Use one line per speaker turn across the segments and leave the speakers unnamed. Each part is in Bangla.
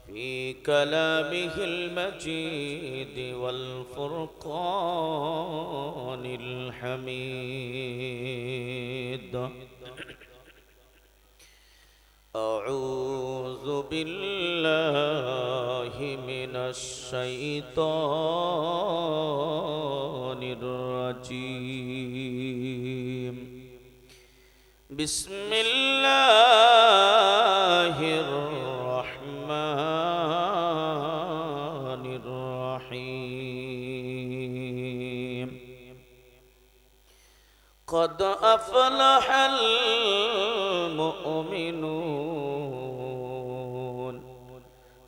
في كلامه المجيد والفرقان الحميد. أعوذ بالله من الشيطان الرجيم. بسم الله الرحمن الرحيم. قد أفلح المؤمنون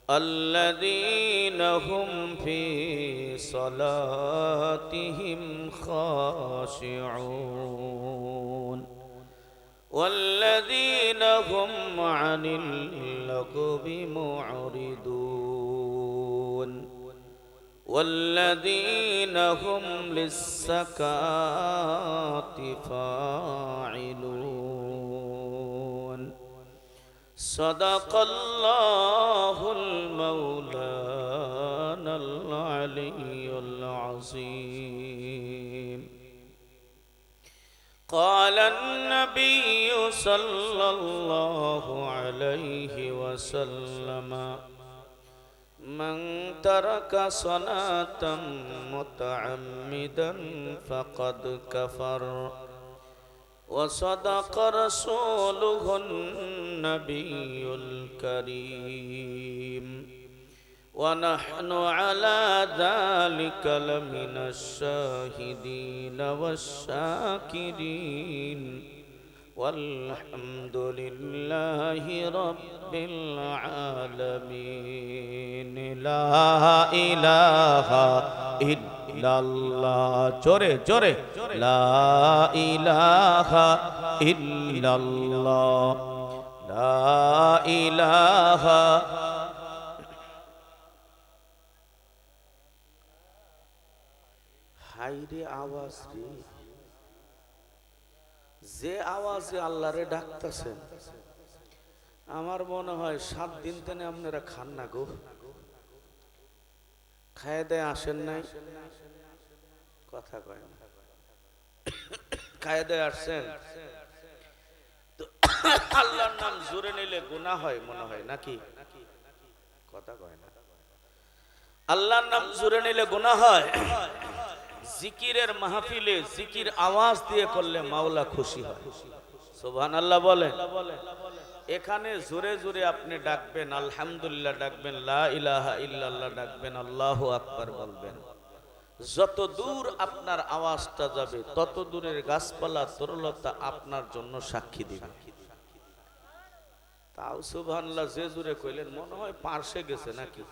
الذين هم في صلاتهم خاشعون والذين هم عن اللغو معرضون والذين هم للزكاة فاعلون. صدق الله المولانا العلي العظيم. قال النبي صلى الله عليه وسلم: من ترك صلاة متعمدا فقد كفر. وصدق رسوله النبي الكريم، ونحن على ذلك لمن الشاهدين والشاكرين، والحمد لله رب العالمين. لا إله إلا الله. جوري جوري. لا إله إلا الله. لا إله. হাইরে আওয়াজ রে, যে আওয়াজে আল্লাহরে ডাকতেছেন আমার মনে হয় 7 দিন তেনে আপনারা খান না গো। খায় দেয় আসেন নাই, কথা কয় না। খায় দেয় আসছেন তো আল্লাহর নাম জোরে নিলে গুনাহ হয় মনে হয় নাকি, কথা কয় না। আল্লাহর নাম জোরে নিলে গুনাহ হয়। জিকিরের মাহফিলে জিকির আওয়াজ দিয়ে করলে মাওলা খুশি হয়। সুবহানাল্লাহ বলেন। এখানে জোরে জোরে আপনি ডাকবেন, আলহামদুলিল্লাহ ডাকবেন, লা ইলাহা ইল্লাল্লাহ ডাকবেন, আল্লাহু আকবার বলবেন। যত দূর আপনার আওয়াজটা যাবে তত দূরের গাছপালা তরুলতা আপনার জন্য সাক্ষী দিবে। তাও সুবহানাল্লাহ যে জোরে কইলেন মনে হয় পারসে গেছে নাকি।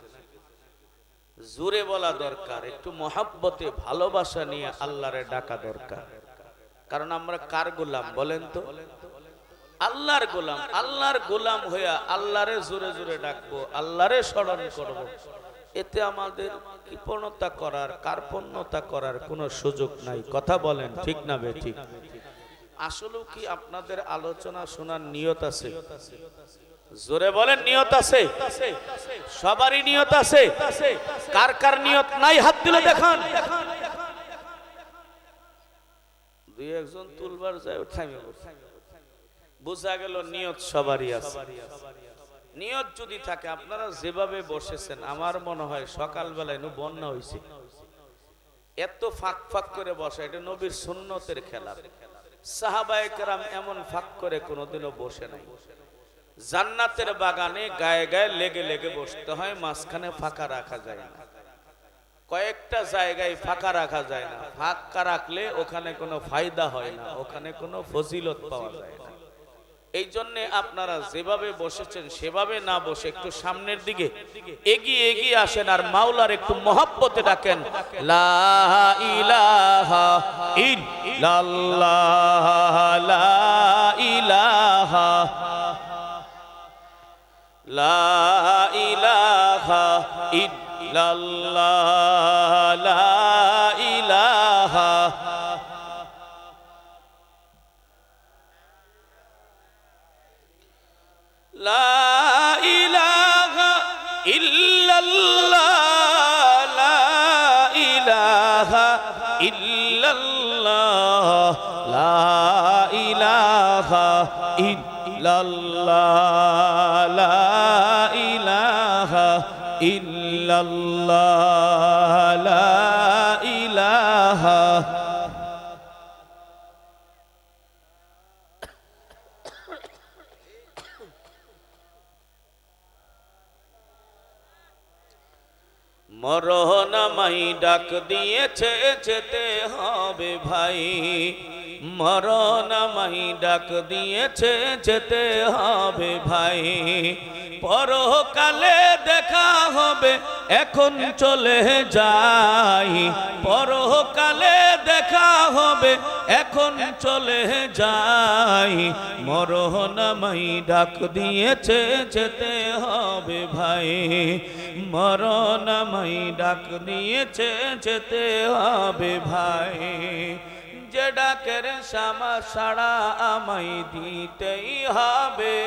জোরে বলা দরকার, একটু মহাব্বতে ভালোবাসা নিয়ে আল্লাহরে ডাকা দরকার। কারণ আমরা কার গোলাম বলেন তো? আল্লাহর গোলাম। আল্লাহর গোলাম হইয়া আল্লাহরে জোরে জোরে ডাকবো, আল্লাহরে স্মরণ করব। এতে আমাদের কৃপণতা করার, কার্পণ্যতা করার কোনো সুযোগ নাই। কথা বলেন ঠিক না বেঠিক? আসলে কি আপনাদের আলোচনা শোনার নিয়ত আছে? জোরে বলেন নিয়ত আছে? সবারই নিয়ত আছে। কার কার নিয়ত নাই হাত দিলে দেখান। দুই একজন তুলবার যায় থামে বোঝা গেল নিয়ত সবারই আছে। নিয়ত যদি থাকে আপনারা যেভাবে বসেছেন আমার মনে হয় সকালবেলায় বন্যা হয়েছে। এত ফাঁক ফাঁক করে বসা এটা নবীর সুন্নতের খেলা। সাহাবায়ে কেরাম এমন ফাঁক করে কোনোদিনও বসে নাই। জান্নাতের বাগানে গায়ে গায়ে লেগে লেগে বসতে হয়, মাঝখানে ফাঁকা রাখা যায় না। কয়েকটা জায়গায় ফাঁকা রাখা যায় না। ফাঁকা রাখলে ওখানে কোনো ফায়দা হয় না, ওখানে কোনো ফজিলত পাওয়া যায় না। এই জন্য আপনারা যেভাবে বসেছেন সেভাবে না বসে একটু সামনের দিকে এগিয়ে এগিয়ে আসেন আর মাওলার একটু মহব্বতে ডাকেন, লা ইলাহা ইল্লাল্লাহ, লা ইলাহা, লা ইলাহা ইল্লাল্লাহ, লা ইলাহা। লা লা ইলাহা ইল্লাল্লাহ লা ইলাহা ইল্লাল্লাহ লা ইলাহা ইল্লাল্লাহ লা ইলাহা ইল্লাল্লাহ লা ইলাহা মরণ আমায় ডাক দিয়েছে যেতে হবে ভাই মরণ আমায় ডাক দিয়েছে যেতে হবে ভাই পরকালে দেখা হবে এখন চলে যাই পরকালে দেখা হবে এখন চলে যাই মরণ আমায় ডাক দিয়েছে যেতে হবে ভাই মরণ আমায় ডাক দিয়েছে যেতে হবে ভাই যে ডাকের সাড়া আমায় দিতেই হবে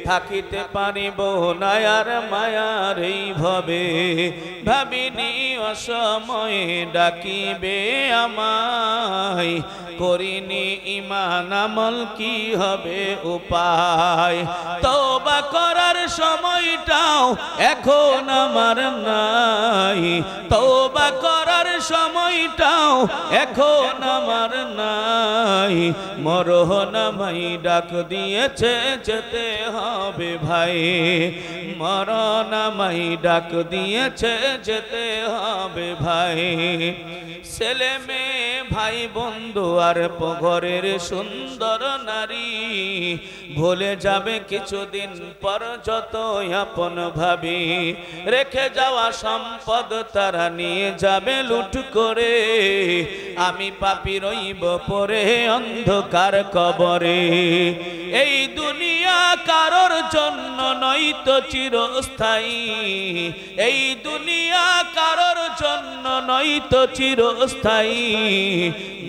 থাকিতে পারিব না আর মায়ার এই ভবে ভাবিনি অসময়ে ডাকিবে আমায় করিনি ঈমান আমল কি হবে উপায় তওবা করার সময়টাও এখন আমার নাই তওবা করার সময়টাও এখন আমার নাই মরণ আমায় ডাক দিয়েছে যেতে হবে ভাই মরণ আমায় ডাক দিয়েছে যেতে হবে ভাই ছেলে মেয়ে ভাই বন্ধু আর ঘরের সুন্দর নারী ভুলে যাবে কিছুদিন পর যত আপন ভাবি রেখে যাওয়া সম্পদ তারা নিয়ে যাবে লুট করে আমি পাপী রইব পড়ে অন্ধকার কবরে এই দুনিয়া কারোর জন্য নয়তো চিরস্থায়ী এই দুনিয়া কারোর জন্য নয়তো চিরস্থায়ী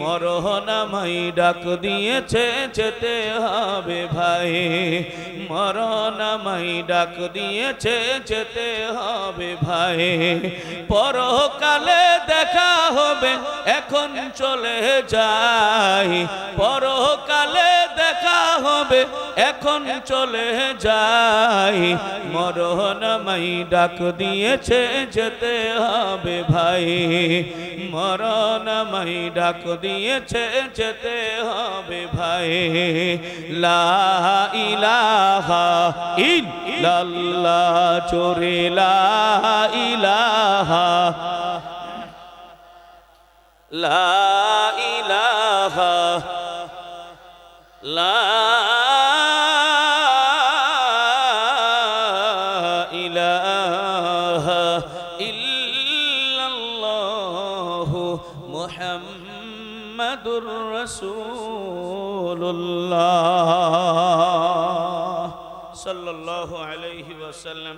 মরণ আমায় ডাক দিয়েছে যেতে হবে ভাই মরণ আমায় ডাক দিয়েছে যেতে হবে ভাই পরকালে দেখা হবে এখন চলে যাই পরকালে দেখা হবে এখন চলে যাই মরণ আমায় ডাক দিয়েছে যেতে হবে ভাই মরণ আমায় ডাক দিয়েছে যেতে হবে ভাই লা ইলাহা ইল্লাল্লাহ চোরে লা ইলাহা লা ইলাহা লা ইলাহা ইল্লাল্লাহ মুহাম্মাদুর রাসূলুল্লাহ সাল্লাল্লাহু আলাইহি ওয়াসাল্লাম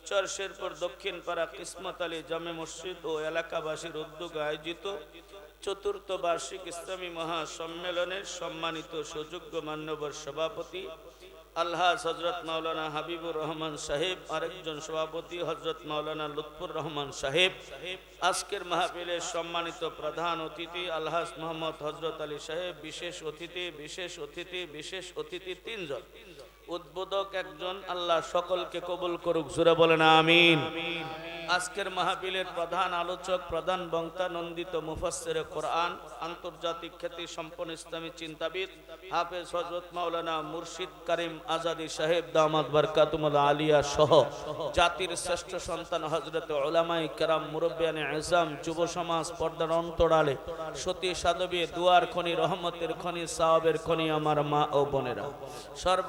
চরশেরপুর দক্ষিণ পাড়া কিসমত আলী জামে মসজিদ ও এলাকাবাসীর উদ্যোগে আয়োজিত চতুর্থ বার্ষিক ইসলামী মহাসম্মেলনের সম্মানিত সুযোগ্য মান্যবর সভাপতি আলহাজ হযরত মাওলানা হাবিবুর রহমান সাহেব আরেকজন সভাপতি হযরত মাওলানা লুৎফুর রহমান সাহেব আজকের মাহফিলের সম্মানিত প্রধান অতিথি আলহাজ মোহাম্মদ হযরত আলী সাহেব বিশেষ অতিথি তিনজন উদ্বোধক একজন আল্লাহ সকলকে কবুল করুক জোরে বলেন আমিন আজকের মাহফিলের প্রধান আলোচক প্রধান বক্তা নন্দিত মুফাসসিরে কোরআন আন্তর্জাতিক খ্যাতি সম্পন্ন ইসলামী চিন্তাবিদ হাফেজ হযরত মাওলানা মুর্শিদ করিম আজাদি সাহেব দামাত বরকাতুল আলিয়া সহ জাতির শ্রেষ্ঠ সন্তান হযরত উলামায়ে কেরাম মুরব্বিয়ানে ইসলাম যুব সমাজ পর্দার অন্তরালে সতী সাধবী দুয়ার খনি রহমতের খনি সাওয়াবের খনি আমার মা ও বোনেরা